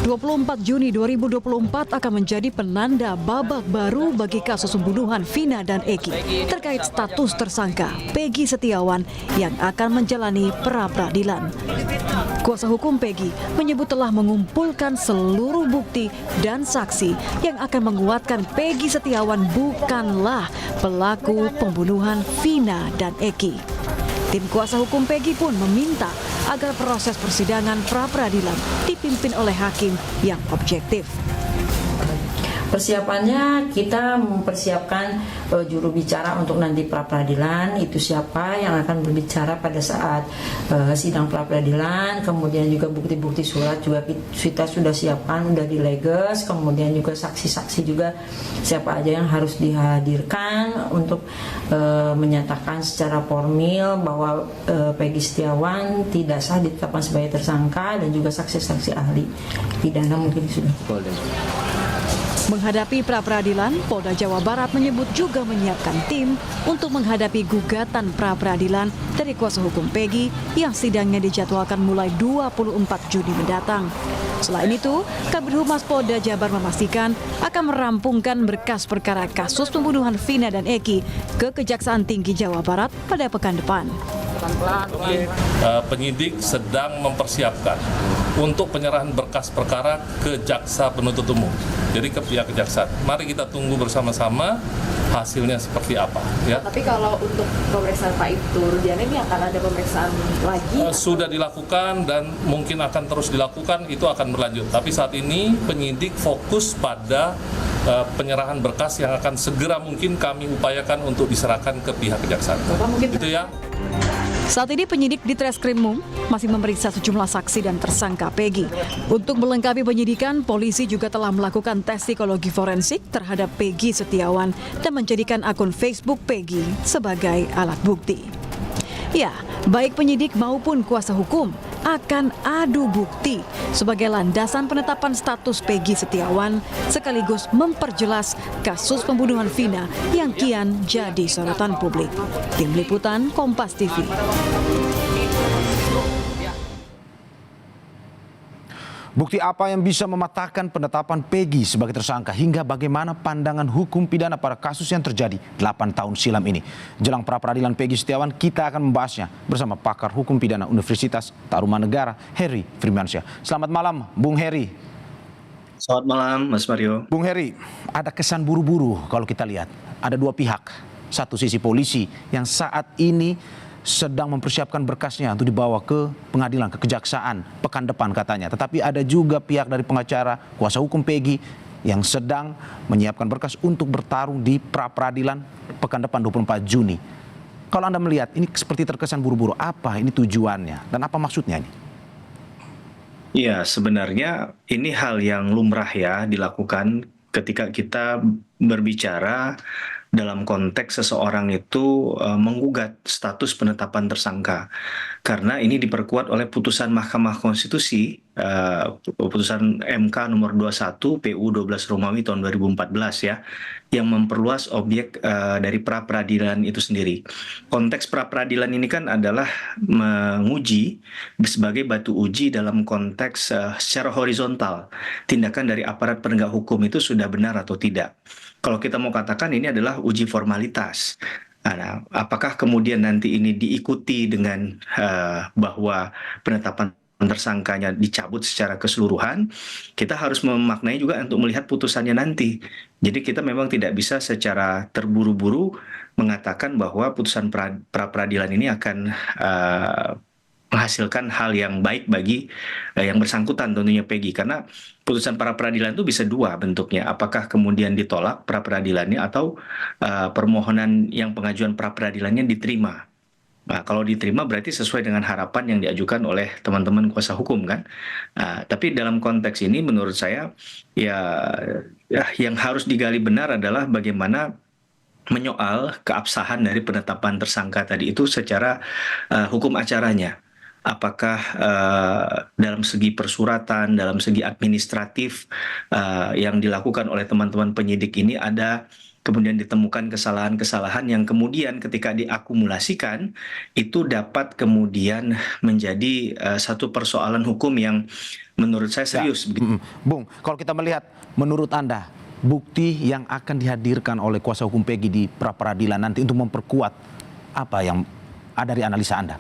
24 Juni 2024 akan menjadi penanda babak baru bagi kasus pembunuhan Vina dan Eki terkait status tersangka Peggy Setiawan yang akan menjalani pra-peradilan. Kuasa hukum Peggy menyebut telah mengumpulkan seluruh bukti dan saksi yang akan menguatkan Peggy Setiawan bukanlah pelaku pembunuhan Vina dan Eki. Tim kuasa hukum Peggy pun meminta agar proses persidangan pra-peradilan dipimpin oleh hakim yang objektif. Persiapannya kita mempersiapkan juru bicara untuk nanti pra-peradilan, itu siapa yang akan berbicara pada saat sidang pra-peradilan, kemudian juga bukti-bukti surat juga kita sudah siapkan, sudah dileges, kemudian juga saksi-saksi juga siapa aja yang harus dihadirkan untuk menyatakan secara formil bahwa Peggy Setiawan tidak sah ditetapkan sebagai tersangka dan juga saksi-saksi ahli pidana mungkin sudah. Menghadapi pra-peradilan, Polda Jawa Barat menyebut juga menyiapkan tim untuk menghadapi gugatan pra-peradilan dari kuasa hukum Peggy yang sidangnya dijadwalkan mulai 24 Juni mendatang. Selain itu, Kabid Humas Polda Jabar memastikan akan merampungkan berkas perkara kasus pembunuhan Vina dan Eki ke Kejaksaan Tinggi Jawa Barat pada pekan depan. Penyidik sedang mempersiapkan untuk penyerahan berkas perkara ke jaksa penuntut umum. Jadi ke pihak kejaksaan. Mari kita tunggu bersama-sama hasilnya seperti apa. Ya. Tapi kalau untuk pemeriksaan Pak Ibtu Rudiana ini akan ada pemeriksaan lagi? Sudah dilakukan dan mungkin akan terus dilakukan, itu akan berlanjut. Tapi saat ini penyidik fokus pada penyerahan berkas yang akan segera mungkin kami upayakan untuk diserahkan ke pihak kejaksaan. Itu ya. Saat ini penyidik di Treskrimum masih memeriksa sejumlah saksi dan tersangka Peggy. Untuk melengkapi penyidikan, polisi juga telah melakukan tes psikologi forensik terhadap Peggy Setiawan dan menjadikan akun Facebook Peggy sebagai alat bukti. Ya, baik penyidik maupun kuasa hukum akan adu bukti sebagai landasan penetapan status Peggy Setiawan sekaligus memperjelas kasus pembunuhan Vina yang kian jadi sorotan publik. Tim Liputan Kompas TV. Bukti apa yang bisa mematahkan penetapan Peggy sebagai tersangka hingga bagaimana pandangan hukum pidana pada kasus yang terjadi 8 tahun silam ini. Jelang pra-peradilan Peggy Setiawan, kita akan membahasnya bersama pakar hukum pidana Universitas Tarumanegara, Heri Firmansyah. Selamat malam, Bung Heri. Selamat malam, Mas Mario. Bung Heri, ada kesan buru-buru kalau kita lihat. Ada dua pihak. Satu sisi polisi yang saat ini sedang mempersiapkan berkasnya untuk dibawa ke pengadilan, ke kejaksaan pekan depan katanya. Tetapi ada juga pihak dari pengacara kuasa hukum Peggy yang sedang menyiapkan berkas untuk bertarung di pra-peradilan pekan depan 24 Juni. Kalau Anda melihat ini seperti terkesan buru-buru, apa ini tujuannya dan apa maksudnya ini? Ya, sebenarnya ini hal yang lumrah ya dilakukan ketika kita berbicara dalam konteks seseorang itu menggugat status penetapan tersangka. Karena ini diperkuat oleh putusan Mahkamah Konstitusi, putusan MK nomor 21 PU 12 Romawi tahun 2014 ya, yang memperluas objek dari pra-peradilan itu sendiri. Konteks pra-peradilan ini kan adalah menguji sebagai batu uji dalam konteks secara horizontal. Tindakan dari aparat penegak hukum itu sudah benar atau tidak. Kalau kita mau katakan ini adalah uji formalitas. Nah, apakah kemudian nanti ini diikuti dengan bahwa penetapan tersangkanya dicabut secara keseluruhan, kita harus memaknai juga untuk melihat putusannya nanti. Jadi kita memang tidak bisa secara terburu-buru mengatakan bahwa putusan pra-peradilan ini akan menghasilkan hal yang baik bagi yang bersangkutan, tentunya Peggy, karena putusan para peradilan itu bisa dua bentuknya, apakah kemudian ditolak pra peradilannya atau permohonan yang pengajuan pra peradilannya diterima. Nah, kalau diterima berarti sesuai dengan harapan yang diajukan oleh teman-teman kuasa hukum kan. Tapi dalam konteks ini menurut saya ya yang harus digali benar adalah bagaimana menyoal keabsahan dari penetapan tersangka tadi itu secara hukum acaranya. Apakah dalam segi persuratan, dalam segi administratif yang dilakukan oleh teman-teman penyidik ini ada kemudian ditemukan kesalahan-kesalahan yang kemudian ketika diakumulasikan itu dapat kemudian menjadi satu persoalan hukum yang menurut saya serius. Bung, kalau kita melihat menurut Anda bukti yang akan dihadirkan oleh kuasa hukum Peggy di pra-peradilan nanti untuk memperkuat apa yang ada dari analisa Anda?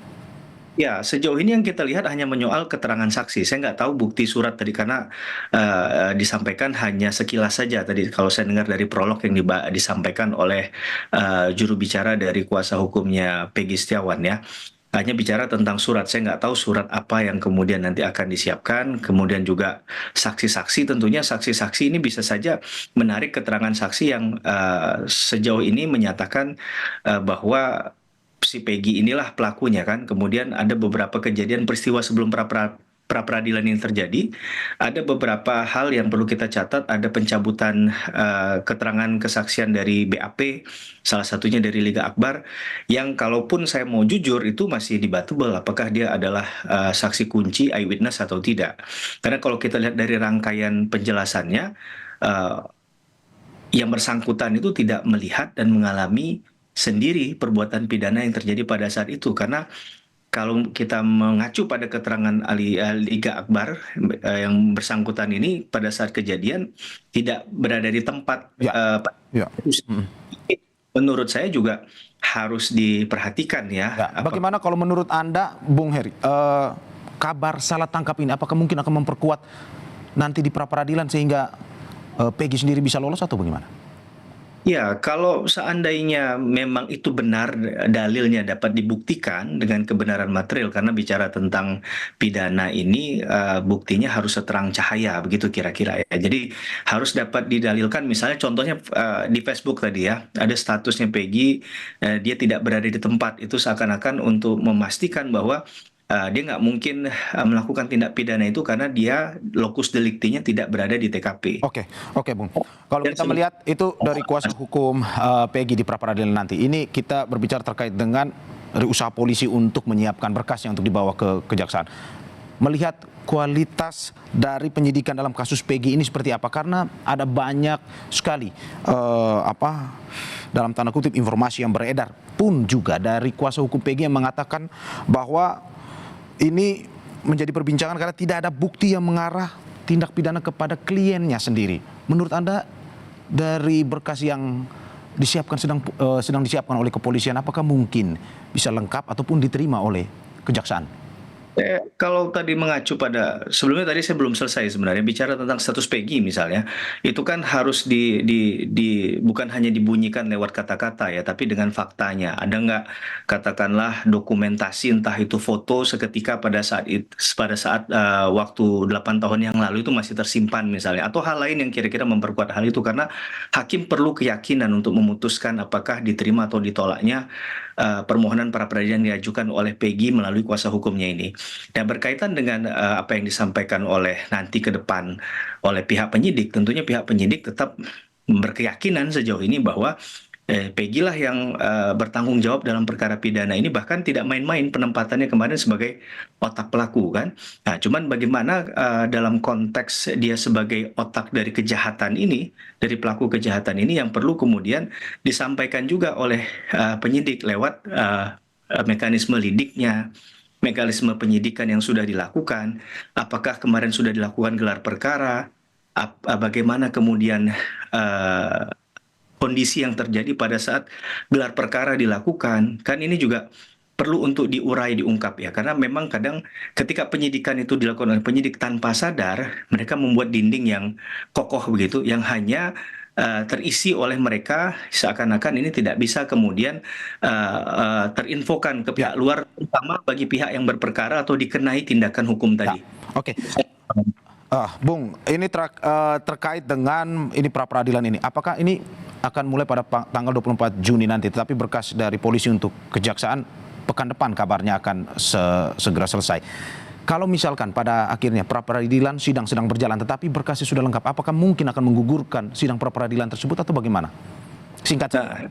Ya, sejauh ini yang kita lihat hanya menyoal keterangan saksi. Saya nggak tahu bukti surat tadi karena disampaikan hanya sekilas saja tadi. Kalau saya dengar dari prolog yang disampaikan oleh juru bicara dari kuasa hukumnya Peggy Setiawan ya, hanya bicara tentang surat. Saya nggak tahu surat apa yang kemudian nanti akan disiapkan. Kemudian juga saksi-saksi, tentunya saksi-saksi ini bisa saja menarik keterangan saksi yang sejauh ini menyatakan bahwa si Peggy inilah pelakunya kan. Kemudian ada beberapa kejadian peristiwa sebelum pra-peradilan ini terjadi. Ada beberapa hal yang perlu kita catat. Ada pencabutan keterangan kesaksian dari BAP, salah satunya dari Liga Akbar, yang kalaupun saya mau jujur itu masih debatable apakah dia adalah saksi kunci, eyewitness atau tidak. Karena kalau kita lihat dari rangkaian penjelasannya, yang bersangkutan itu tidak melihat dan mengalami sendiri perbuatan pidana yang terjadi pada saat itu. Karena kalau kita mengacu pada keterangan Liga Akbar, yang bersangkutan ini pada saat kejadian tidak berada di tempat. Menurut saya juga harus diperhatikan ya. Bagaimana kalau menurut Anda, Bung Heri, kabar salah tangkap ini apakah mungkin akan memperkuat nanti di pra-peradilan sehingga Peggy sendiri bisa lolos atau bagaimana? Ya, kalau seandainya memang itu benar, dalilnya dapat dibuktikan dengan kebenaran material, karena bicara tentang pidana ini buktinya harus seterang cahaya, begitu kira-kira ya. Jadi harus dapat didalilkan, misalnya contohnya di Facebook tadi ya, ada statusnya Peggy, dia tidak berada di tempat, itu seakan-akan untuk memastikan bahwa dia nggak mungkin melakukan tindak pidana itu karena dia lokus deliktinya tidak berada di TKP. Oke, Bung. Kalau kita melihat itu dari kuasa hukum Peggy di pra-peradilan nanti, ini kita berbicara terkait dengan dari usaha polisi untuk menyiapkan berkasnya untuk dibawa ke kejaksaan. Melihat kualitas dari penyidikan dalam kasus Peggy ini seperti apa? Karena ada banyak sekali dalam tanda kutip informasi yang beredar pun juga dari kuasa hukum Peggy yang mengatakan bahwa ini menjadi perbincangan karena tidak ada bukti yang mengarah tindak pidana kepada kliennya sendiri. Menurut Anda dari berkas yang disiapkan sedang disiapkan oleh kepolisian, apakah mungkin bisa lengkap ataupun diterima oleh kejaksaan? Kalau tadi mengacu pada sebelumnya, tadi saya belum selesai sebenarnya bicara tentang status Peggy misalnya, itu kan harus bukan hanya dibunyikan lewat kata-kata ya, tapi dengan faktanya. Ada nggak katakanlah dokumentasi, entah itu foto seketika pada saat waktu 8 tahun yang lalu itu masih tersimpan misalnya, atau hal lain yang kira-kira memperkuat hal itu, karena hakim perlu keyakinan untuk memutuskan apakah diterima atau ditolaknya permohonan pra-peradilan yang diajukan oleh Peggy melalui kuasa hukumnya ini. Dan berkaitan dengan apa yang disampaikan oleh nanti ke depan oleh pihak penyidik, tentunya pihak penyidik tetap berkeyakinan sejauh ini bahwa Peggy lah yang bertanggung jawab dalam perkara pidana ini, bahkan tidak main-main penempatannya kemarin sebagai otak pelaku kan. Nah, cuman bagaimana dalam konteks dia sebagai otak dari kejahatan ini, dari pelaku kejahatan ini yang perlu kemudian disampaikan juga oleh penyidik lewat mekanisme lidiknya, mekanisme penyidikan yang sudah dilakukan, apakah kemarin sudah dilakukan gelar perkara, bagaimana kemudian kondisi yang terjadi pada saat gelar perkara dilakukan. Kan ini juga perlu untuk diurai, diungkap ya, karena memang kadang ketika penyidikan itu dilakukan oleh penyidik tanpa sadar, mereka membuat dinding yang kokoh begitu, yang hanya terisi oleh mereka, seakan-akan ini tidak bisa kemudian terinfokan ke pihak luar, terutama bagi pihak yang berperkara atau dikenai tindakan hukum tadi. Oke. Bung, ini terkait dengan ini pra-peradilan ini, apakah ini akan mulai pada tanggal 24 Juni nanti, tetapi berkas dari polisi untuk kejaksaan pekan depan kabarnya akan segera selesai. Kalau misalkan pada akhirnya pra-peradilan sidang sedang berjalan tetapi berkasnya sudah lengkap, apakah mungkin akan menggugurkan sidang pra-peradilan tersebut atau bagaimana? Singkat saja.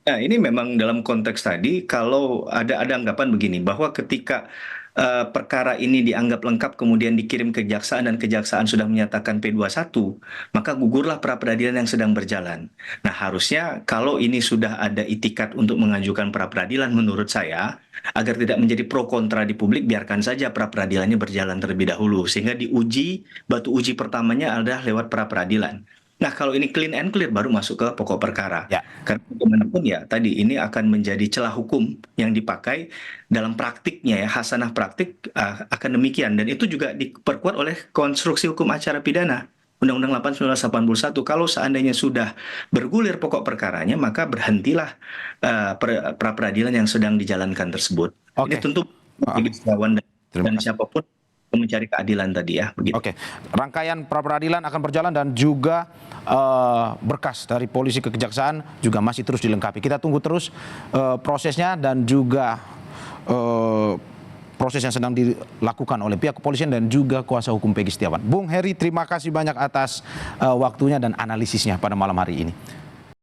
Nah, ini memang dalam konteks tadi, kalau ada anggapan begini, bahwa ketika perkara ini dianggap lengkap kemudian dikirim ke kejaksaan dan kejaksaan sudah menyatakan P21, maka gugurlah pra-peradilan yang sedang berjalan. Nah, harusnya kalau ini sudah ada itikat untuk mengajukan pra-peradilan, menurut saya, agar tidak menjadi pro kontra di publik, biarkan saja pra-peradilannya berjalan terlebih dahulu, sehingga diuji, batu uji pertamanya adalah lewat pra-peradilan. Nah, kalau ini clean and clear baru masuk ke pokok perkara. Ya. Karena bagaimanapun ya tadi ini akan menjadi celah hukum yang dipakai dalam praktiknya ya, hasanah praktik akan demikian, dan itu juga diperkuat oleh konstruksi hukum acara pidana Undang-Undang 8 1981. Kalau seandainya sudah bergulir pokok perkaranya, maka berhentilah pra-peradilan yang sedang dijalankan tersebut. Oke. Ini tentu bagi sejarawan dan siapapun mencari keadilan tadi ya, begitu. Oke, rangkaian pra-peradilan akan berjalan dan juga berkas dari polisi ke kejaksaan juga masih terus dilengkapi. Kita tunggu terus prosesnya dan juga proses yang sedang dilakukan oleh pihak kepolisian dan juga kuasa hukum Peggy Setiawan. Bung Heri, terima kasih banyak atas waktunya dan analisisnya pada malam hari ini.